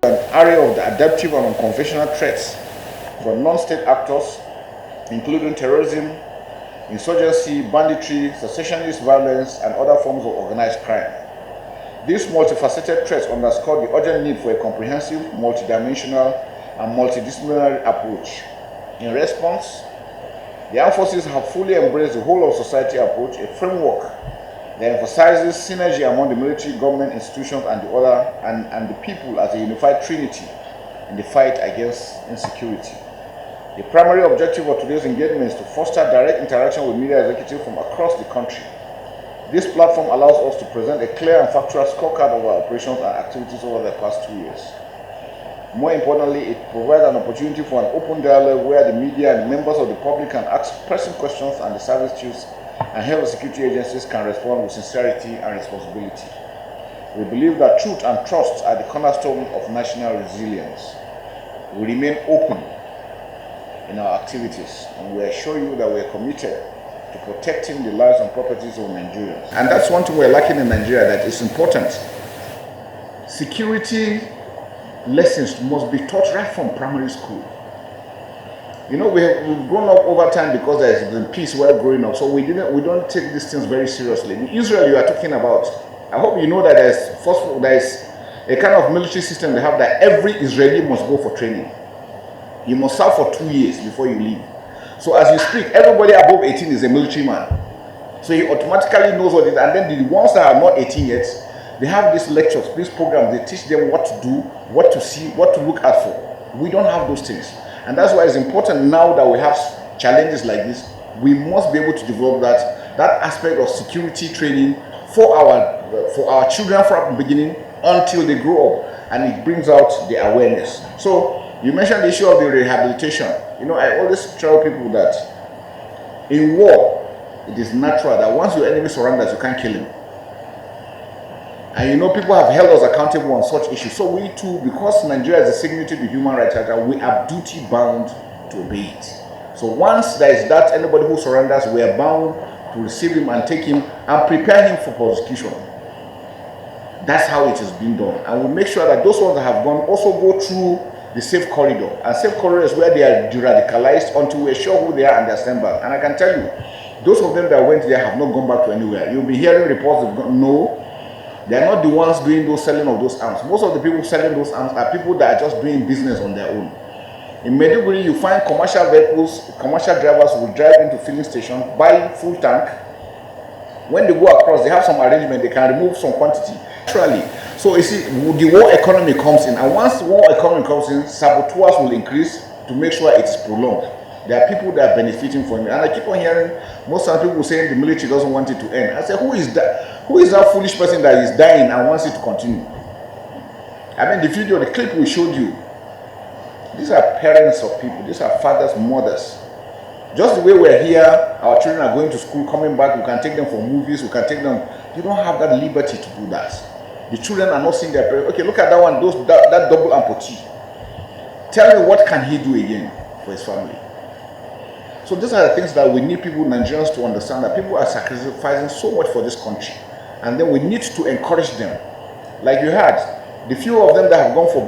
An array of the adaptive and unconventional threats from non-state actors, including terrorism, insurgency, banditry, secessionist violence, and other forms of organized crime. These multifaceted threats underscore the urgent need for a comprehensive, multidimensional, and multidisciplinary approach. In response, the armed forces have fully embraced the whole of society approach, a framework that emphasizes synergy among the military, government institutions, and the people as a unified trinity in the fight against insecurity. The primary objective of today's engagement is to foster direct interaction with media executives from across the country. This platform allows us to present a clear and factual scorecard of our operations and activities over the past 2 years. More importantly, it provides an opportunity for an open dialogue where the media and members of the public can ask pressing questions, and the service chiefs and health and security agencies can respond with sincerity and responsibility. We believe that truth and trust are the cornerstone of national resilience. We remain open in our activities, and we assure you that we are committed to protecting the lives and properties of Nigerians. And that's one thing we're lacking in Nigeria that is important. Security lessons must be taught right from primary school. You know, we've grown up over time because there's been peace while growing up, so we don't take these things very seriously. In Israel, you are talking about, I hope you know that there's a kind of military system they have that every Israeli must go for training. You must serve for 2 years before you leave. So as you speak, everybody above 18 is a military man. So he automatically knows what it is. And then the ones that are not 18 yet, they have these lectures, these programs. They teach them what to do, what to see, what to look out for. We don't have those things. And that's why it's important now that we have challenges like this, we must be able to develop that aspect of security training for our children from the beginning until they grow up. And it brings out the awareness. So you mentioned the issue of the rehabilitation. You know, I always tell people that in war, it is natural that once your enemy surrenders, you can't kill him. And you know, people have held us accountable on such issues. So we too, because Nigeria is a signatory to Human Rights Charter, we are duty bound to obey it. So once there is that, anybody who surrenders, we are bound to receive him and take him and prepare him for prosecution. That's how it is being done. And we make sure that those ones that have gone also go through the safe corridor. And safe corridor is where they are de-radicalized until we're sure who they are and their stand back. And I can tell you, those of them that went there have not gone back to anywhere. You'll be hearing reports of no, they're not the ones doing those selling of those arms. Most of the people selling those arms are people that are just doing business on their own. In Maiduguri, you find commercial vehicles, commercial drivers will drive into filling stations, buy full tank. When they go across, they have some arrangement, they can remove some quantity. Naturally. So you see, the war economy comes in, and once the war economy comes in, saboteurs will increase to make sure it's prolonged. There are people that are benefiting from it. And I keep on hearing most of the people saying the military doesn't want it to end. I say, who is that foolish person that is dying and wants it to continue? I mean, the video, the clip we showed you, these are parents of people. These are fathers, mothers. Just the way we're here, our children are going to school, coming back, we can take them for movies, we can take them. You don't have that liberty to do that. The children are not seeing their parents. Okay, look at that one, that double amputee. Tell me, what can he do again for his family? So these are the things that we need people, Nigerians, to understand, that people are sacrificing so much for this country. And then we need to encourage them. Like you had, the few of them that have gone for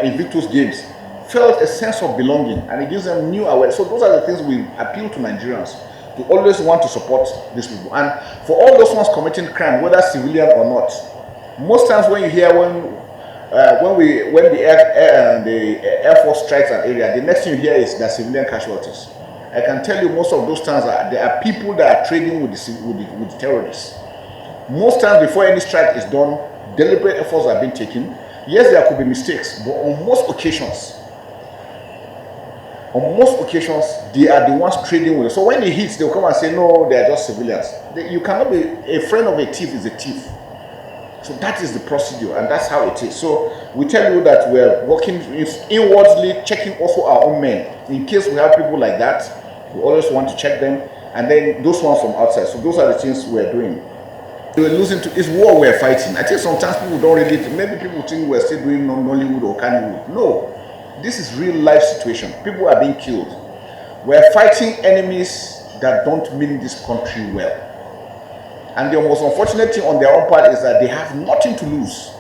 Invictus Games felt a sense of belonging, and it gives them new awareness. So those are the things we appeal to Nigerians to always want to support these people. And for all those ones committing crime, whether civilian or not, most times when you hear when the Air Force strikes an area, the next thing you hear is that civilian casualties. I can tell you most of those times there are people that are trading with the terrorists. Most times before any strike is done, deliberate efforts are being taken. Yes, there could be mistakes, but on most occasions, they are the ones trading with it. So when it hits, they'll come and say, no, they are just civilians. You cannot be, a friend of a thief is a thief. So that is the procedure, and that's how it is. So we tell you that we're working inwardly, checking also our own men. In case we have people like that, we always want to check them, and then those ones from outside. So those are the things we're doing. We're losing to, it's war we're fighting. I think sometimes people don't really, maybe people think we're still doing Nollywood or Kannywood. No, this is real life situation. People are being killed. We're fighting enemies that don't mean this country well. And the most unfortunate thing on their own part is that they have nothing to lose.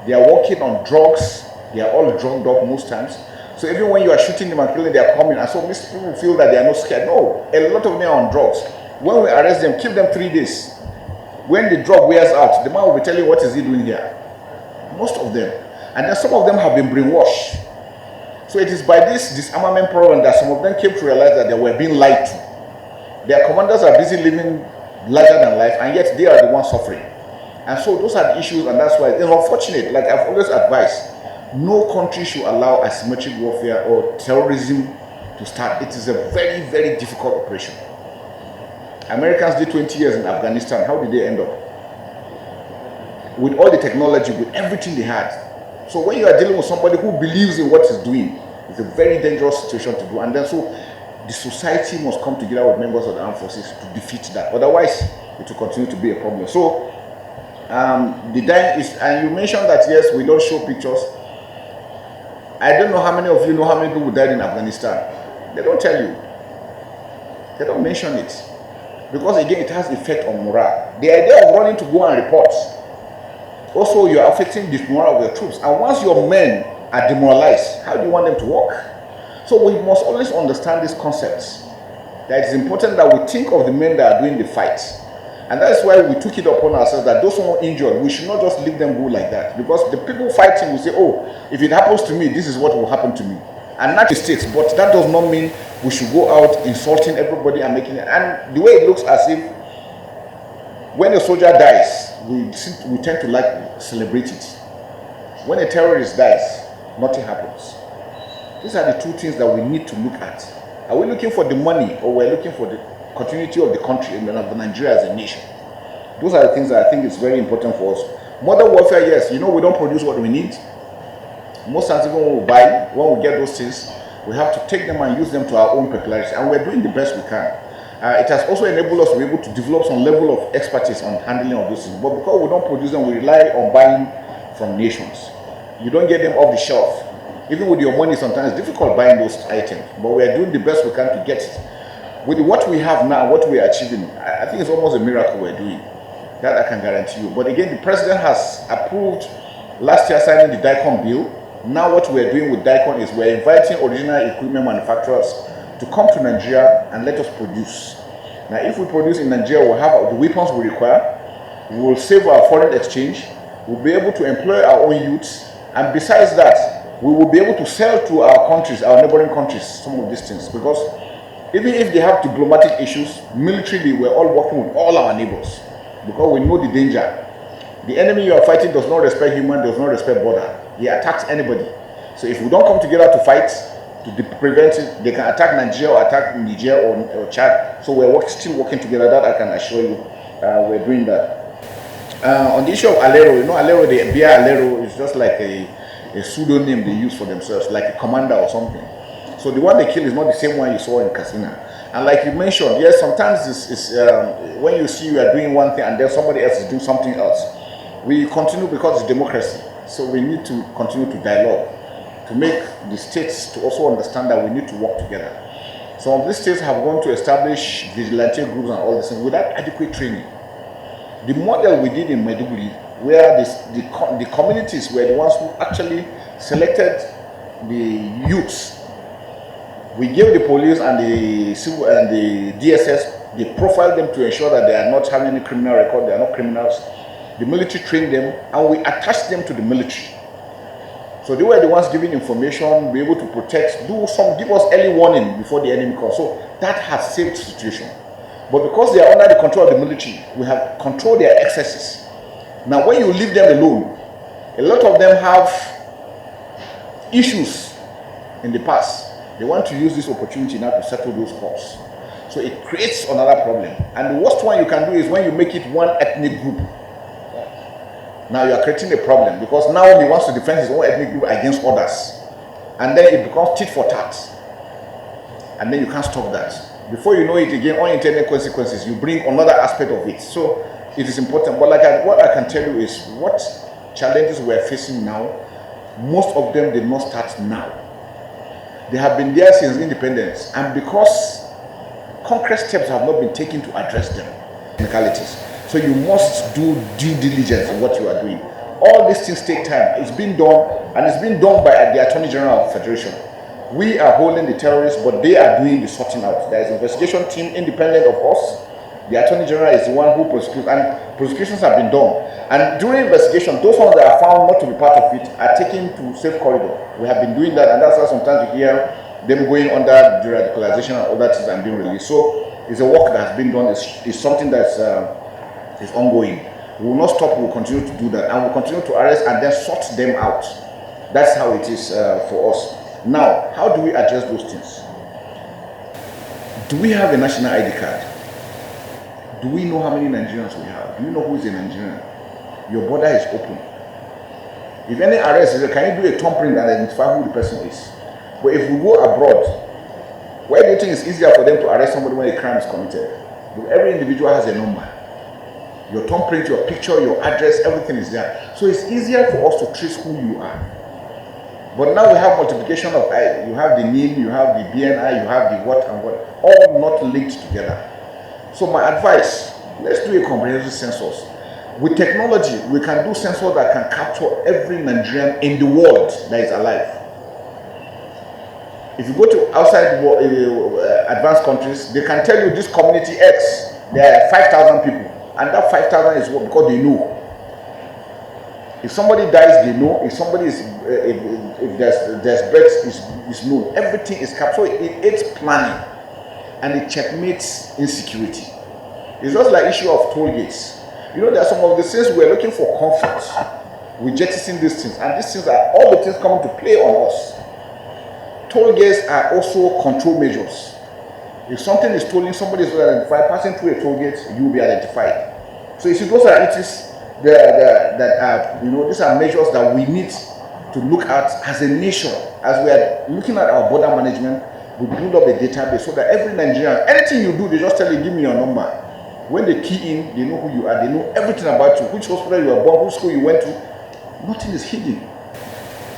They are working on drugs, They are all drugged up most times. So even when you are shooting them and killing, they are coming. And so most people feel that they are not scared. No, a lot of them are on drugs. When we arrest them, keep them 3 days. When the drug wears out, the man will be telling you, what is he doing here? Most of them. And then some of them have been brainwashed. So it is by this disarmament program that some of them came to realize that they were being lied to. Their commanders are busy living larger than life, and yet they are the ones suffering. And so those are the issues, and that's why it's unfortunate. Like I've always advised, no country should allow asymmetric warfare or terrorism to start. It is a very, very difficult operation. Americans did 20 years in Afghanistan. How did they end up? With all the technology, with everything they had. So when you are dealing with somebody who believes in what he's doing, it's a very dangerous situation to do. And then so the society must come together with members of the armed forces to defeat that. Otherwise, it will continue to be a problem. So the dying is, and you mentioned that yes, we don't show pictures. I don't know how many of you know how many people died in Afghanistan. They don't tell you. They don't mention it. Because again, it has effect on morale. The idea of running to go and report, also you are affecting the morale of your troops. And once your men are demoralized, how do you want them to work? So we must always understand these concepts. That it's important that we think of the men that are doing the fight. And that's why we took it upon ourselves that those who are injured, we should not just leave them go like that. Because the people fighting will say, oh, if it happens to me, this is what will happen to me. And not mistakes, but that does not mean we should go out insulting everybody and making it. And the way it looks as if when a soldier dies, we tend to like celebrate it. When a terrorist dies, nothing happens. These are the two things that we need to look at. Are we looking for the money, or we're looking for the continuity of the country and of Nigeria as a nation? Those are the things that I think is very important for us. Modern warfare, yes, we don't produce what we need. Most times, even when we buy, when we get those things, we have to take them and use them to our own peculiarity, and we're doing the best we can. It has also enabled us to be able to develop some level of expertise on handling of those things. But because we don't produce them, we rely on buying from nations. You don't get them off the shelf. Even with your money, sometimes it's difficult buying those items. But we are doing the best we can to get it. With what we have now, what we are achieving, I think it's almost a miracle we're doing. That I can guarantee you. But again, the president has approved last year signing the DICOM bill. Now what we're doing with DICOM is we're inviting original equipment manufacturers to come to Nigeria and let us produce. Now if we produce in Nigeria, we'll have the weapons we require, we will save our foreign exchange, we'll be able to employ our own youths, and besides that, we will be able to sell to our countries, our neighboring countries, some of these things. Because even if they have diplomatic issues, militarily we're all working with all our neighbors, because we know the danger. The enemy you are fighting does not respect human, does not respect border. He attacks anybody. So if we don't come together to fight, to prevent it, they can attack Nigeria or attack Niger or Chad. So we're still working together. That I can assure you, we're doing that. On the issue of Alero, Alero, the beer Alero is just like a pseudonym they use for themselves, like a commander or something. So the one they kill is not the same one you saw in Katsina. And like you mentioned, yes, sometimes it's when you see you are doing one thing and then somebody else is doing something else. We continue because it's democracy. So we need to continue to dialogue to make the states to also understand that we need to work together. Some of these states have gone to establish vigilante groups and all this thing without adequate training. The model we did in Maiduguri, where the communities were the ones who actually selected the youths. We gave the police and the civil and the DSS, they profiled them to ensure that they are not having any criminal record, they are not criminals. The military trained them, and we attached them to the military. So they were the ones giving information, be able to protect, give us early warning before the enemy comes. So that has saved the situation. But because they are under the control of the military, we have controlled their excesses. Now when you leave them alone, a lot of them have issues in the past. They want to use this opportunity now to settle those scores. So it creates another problem. And the worst one you can do is when you make it one ethnic group. Now you are creating a problem, because now he wants to defend his own ethnic group against others. And then it becomes tit for tat. And then you can't stop that. Before you know it again, unintended consequences, you bring another aspect of it. So it is important. But what I can tell you is what challenges we are facing now, most of them did not start now. They have been there since independence. And because concrete steps have not been taken to address them, technicalities. So you must do due diligence in what you are doing. All these things take time. It's been done, and it's been done by the Attorney General of the Federation. We are holding the terrorists, but they are doing the sorting out. There is an investigation team independent of us. The Attorney General is the one who prosecutes, and prosecutions have been done. And during investigation, those ones that are found not to be part of it are taken to safe corridor. We have been doing that, and that's why sometimes you hear them going under de-radicalization and other things and being released. So it's a work that has been done. It's something that's is ongoing. We will not stop. We will continue to do that, and we'll continue to arrest and then sort them out. That's how it is for us. Now, how do we address those things? Do we have a national ID card? Do we know how many Nigerians we have? Do you know who is a Nigerian? Your border is open. If any arrest is there, can you do a thumbprint and identify who the person is? But if we go abroad, why do you think it's easier for them to arrest somebody when a crime is committed? Because every individual has a number. Your thumbprint, your picture, your address, everything is there. So it's easier for us to trace who you are. But now we have multiplication of I. You have the NIM, you have the BNI, you have the what and what, all not linked together. So my advice, let's do a comprehensive census. With technology, we can do census that can capture every Nigerian in the world that is alive. If you go to outside advanced countries, they can tell you this community X, there are 5,000 people. And that 5,000 is what, because they know. If somebody dies, they know. If somebody is, if there's birth, is known. Everything is captured. It's planning, and it checkmates insecurity. It's just like issue of toll gates. You know, there are some of the things we're looking for comfort. We jettison these things, and these things are all the things coming to play on us. Toll gates are also control measures. If something is stolen, somebody is identified, passing through a toll gate, you will be identified. So you see, those are these are measures that we need to look at as a nation. As we are looking at our border management, we build up a database so that every Nigerian, anything you do, they just tell you, give me your number. When they key in, they know who you are, they know everything about you, which hospital you were born, which school you went to. Nothing is hidden.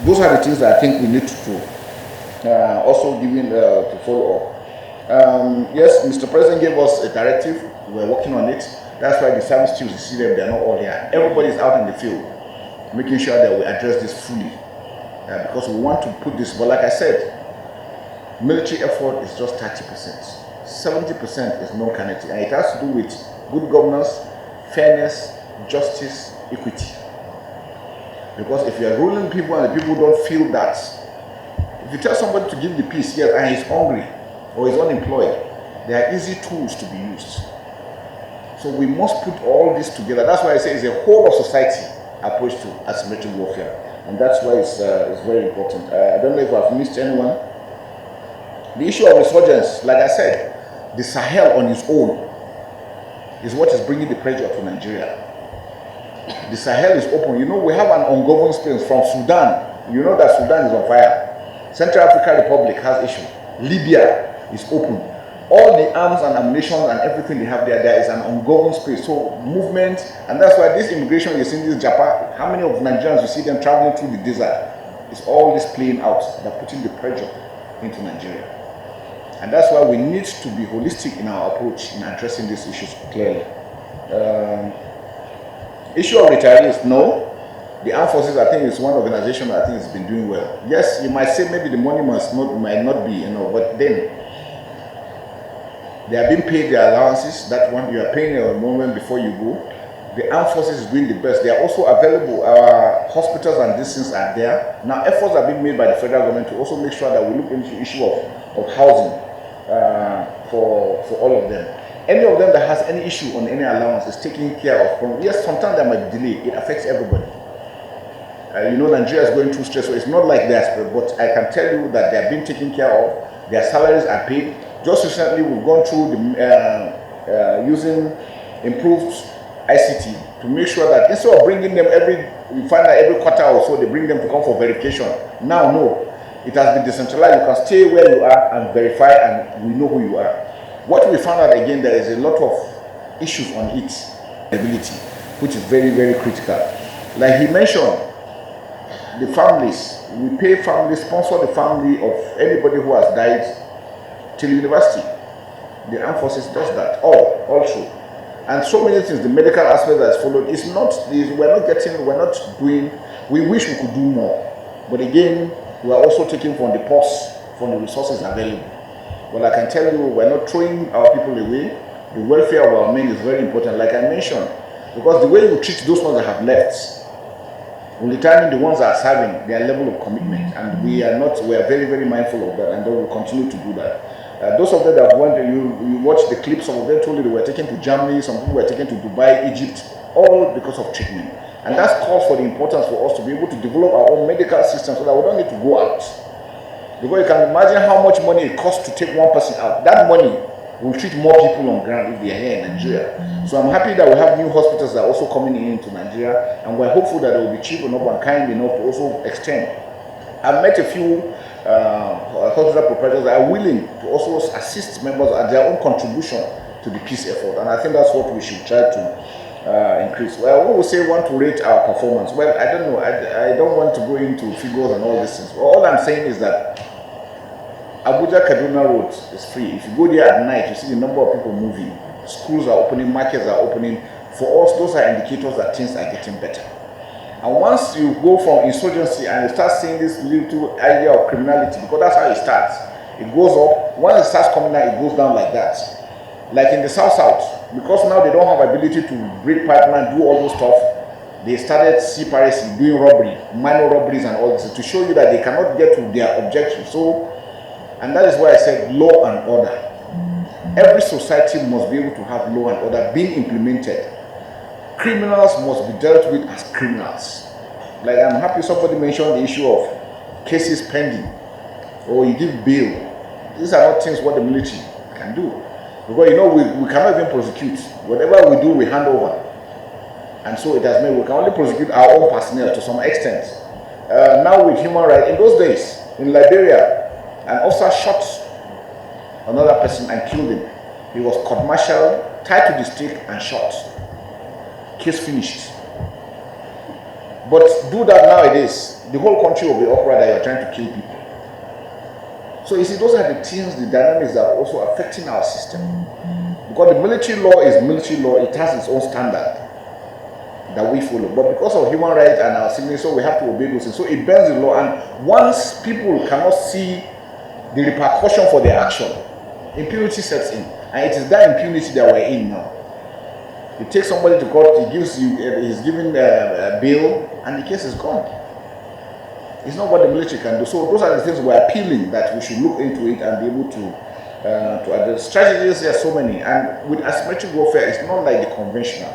Those are the things that I think we need to do. Also giving to follow up. Yes, Mr. President gave us a directive. We're working on it. That's why the service chiefs, you see them, they're not all here. Everybody is out in the field, making sure that we address this fully. Because we want to put this, but like I said, military effort is just 30%. 70% is non-kinetic, and it has to do with good governance, fairness, justice, equity. Because if you are ruling people and the people don't feel that, if you tell somebody to give the peace, yes, and he's hungry or he's unemployed, there are easy tools to be used. So we must put all this together. That's why I say it's a whole of society approach to asymmetric warfare, and that's why it's very important. I don't know if I've missed anyone. The issue of resurgence, like I said, the Sahel on its own is what is bringing the pressure to Nigeria. The Sahel is open. You know, we have an ungoverned space from Sudan. You know that Sudan is on fire. Central African Republic has issue. Libya is open. All the arms and ammunition and everything they have there is an ungoverned space. So movement, and that's why this immigration you see in this Japan, how many of Nigerians you see them traveling through the desert, it's all this playing out. They're putting the pressure into Nigeria. And that's why we need to be holistic in our approach in addressing these issues clearly. Issue of retirees, no. The armed forces, I think, is one organization that I think has been doing well. Yes, you might say maybe the money might not be, but then they are being paid their allowances. That one you are paying a moment before you go. The armed forces is doing the best. They are also available. Our hospitals and these things are there. Now efforts are being made by the federal government to also make sure that we look into the issue of housing for all of them. Any of them that has any issue on any allowance is taken care of. Yes, sometimes there might be delay. It affects everybody. Nigeria is going through stress, so it's not like that. But I can tell you that they are being taken care of. Their salaries are paid. Just recently, we've gone through using improved ICT to make sure that instead of bringing them we find that every quarter or so they bring them to come for verification. Now, no, it has been decentralized. You can stay where you are and verify, and we know who you are. What we found out again, there is a lot of issues on its ability, which is very, very critical. Like he mentioned, the families, we pay families, sponsor the family of anybody who has died till university. The armed forces does that, all through. And so many things, the medical aspect that's followed, we're not doing, we wish we could do more. But again, we are also taking from the purse, from the resources available. But I can tell you, we're not throwing our people away. The welfare of our men is very important, like I mentioned, because the way you treat those ones that have left will determine the ones that are serving their level of commitment. And we are very, very mindful of that, and they will continue to do that. Those of them that went, you watch the clips, some of them told you they were taken to Germany, some people were taken to Dubai, Egypt, all because of treatment. And that calls for the importance for us to be able to develop our own medical system so that we don't need to go out. Because you can imagine how much money it costs to take one person out. That money will treat more people on ground if they are here in Nigeria. So I'm happy that we have new hospitals that are also coming into Nigeria, and we're hopeful that they will be cheap enough and kind enough to also extend. I've met a few hospital proprietors that are willing to also assist members at their own contribution to the peace effort, and I think that's what we should try to increase. Well, we will say want to rate our performance. Well, I don't know. I don't want to go into figures and all these things. All I'm saying is that Abuja Kaduna Road is free. If you go there at night, you see the number of people moving. Schools are opening, markets are opening. For us, those are indicators that things are getting better. And once you go from insurgency and you start seeing this little idea of criminality, because that's how it starts. It goes up. Once it starts coming down, it goes down like that. Like in the South, because now they don't have ability to break pipeline, do all those stuff, they started separacy, doing robbery, minor robberies and all this, to show you that they cannot get to their objective. So, and that is why I said law and order. Every society must be able to have law and order being implemented. Criminals must be dealt with as criminals. Like, I'm happy somebody mentioned the issue of cases pending, or you give bail. These are not things what the military can do. Because, you know, we cannot even prosecute. Whatever we do, we hand over. And so it has made, we can only prosecute our own personnel to some extent. Now with human rights, in those days, in Liberia, an officer shot another person and killed him. He was court-martialed, tied to the stake and shot. Case finished. But do that nowadays, the whole country will be upright that you're trying to kill people. So you see, those are the things, the dynamics that are also affecting our system. Because the military law is military law, it has its own standard that we follow. But because of human rights and our signature, so we have to obey those things. So it bends the law, and once people cannot see the repercussion for their action, impunity sets in. And it is that impunity that we're in now. You take somebody to court, he's given a bail, and the case is gone. It's not what the military can do. So those are the things we're appealing that we should look into it and be able to address. Strategies, there are so many, and with asymmetric warfare, it's not like the conventional.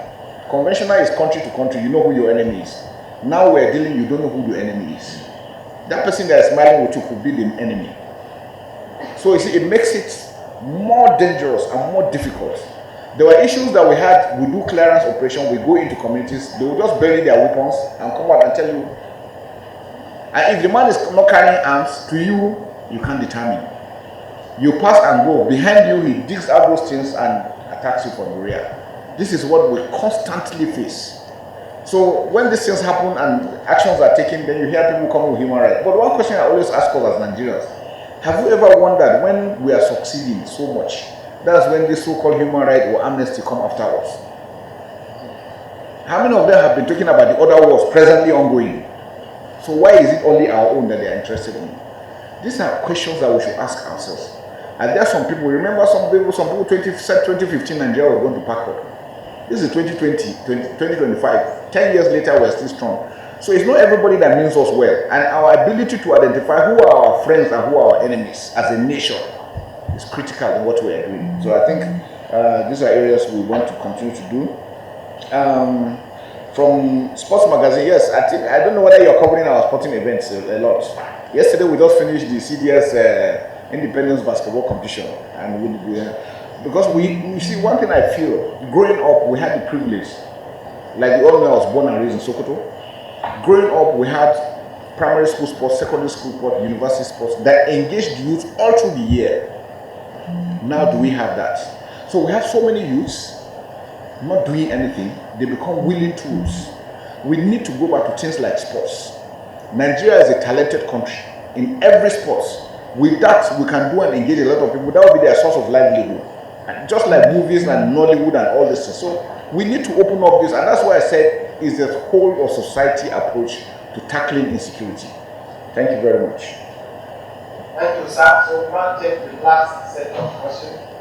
Conventional is country to country, you know who your enemy is. Now we're dealing, you don't know who your enemy is. That person that is smiling with you could be the enemy. So you see, it makes it more dangerous and more difficult. There were issues that we had. We do clearance operation, we go into communities, they will just bury their weapons and come out and tell you. And if the man is not carrying arms, to you, you can't determine. You pass and go. Behind you, he digs out those things and attacks you from the rear. This is what we constantly face. So when these things happen and actions are taken, then you hear people coming with human rights. But one question I always ask us as Nigerians, have you ever wondered when we are succeeding so much, that's when this so-called human right or amnesty come after us? How many of them have been talking about the other wars presently ongoing? So why is it only our own that they are interested in? These are questions that we should ask ourselves. And there are some people, remember some people said 2015 Nigeria was going to pack up. This is 2025. 10 years later, we're still strong. So it's not everybody that means us well. And our ability to identify who are our friends and who are our enemies as a nation is critical in what we are doing. So I think these are areas we want to continue to do. From sports magazine, yes, I don't know whether you're covering our sporting events a lot. Yesterday we just finished the CDS Independence basketball competition, and because you see, one thing I feel, growing up we had the privilege, like the old man was born and raised in Sokoto. Growing up we had primary school sports, secondary school sports, university sports that engaged youth all through the year. Now do we have that? So we have so many youths not doing anything, they become willing tools. We need to go back to things like sports. Nigeria is a talented country in every sport. With that, we can do and engage a lot of people. That will be their source of livelihood. just like movies and Nollywood and all this. So we need to open up this, and that's why I said is the whole of society approach to tackling insecurity. Thank you very much. Thank you, sir. So we'll now take the last set of questions.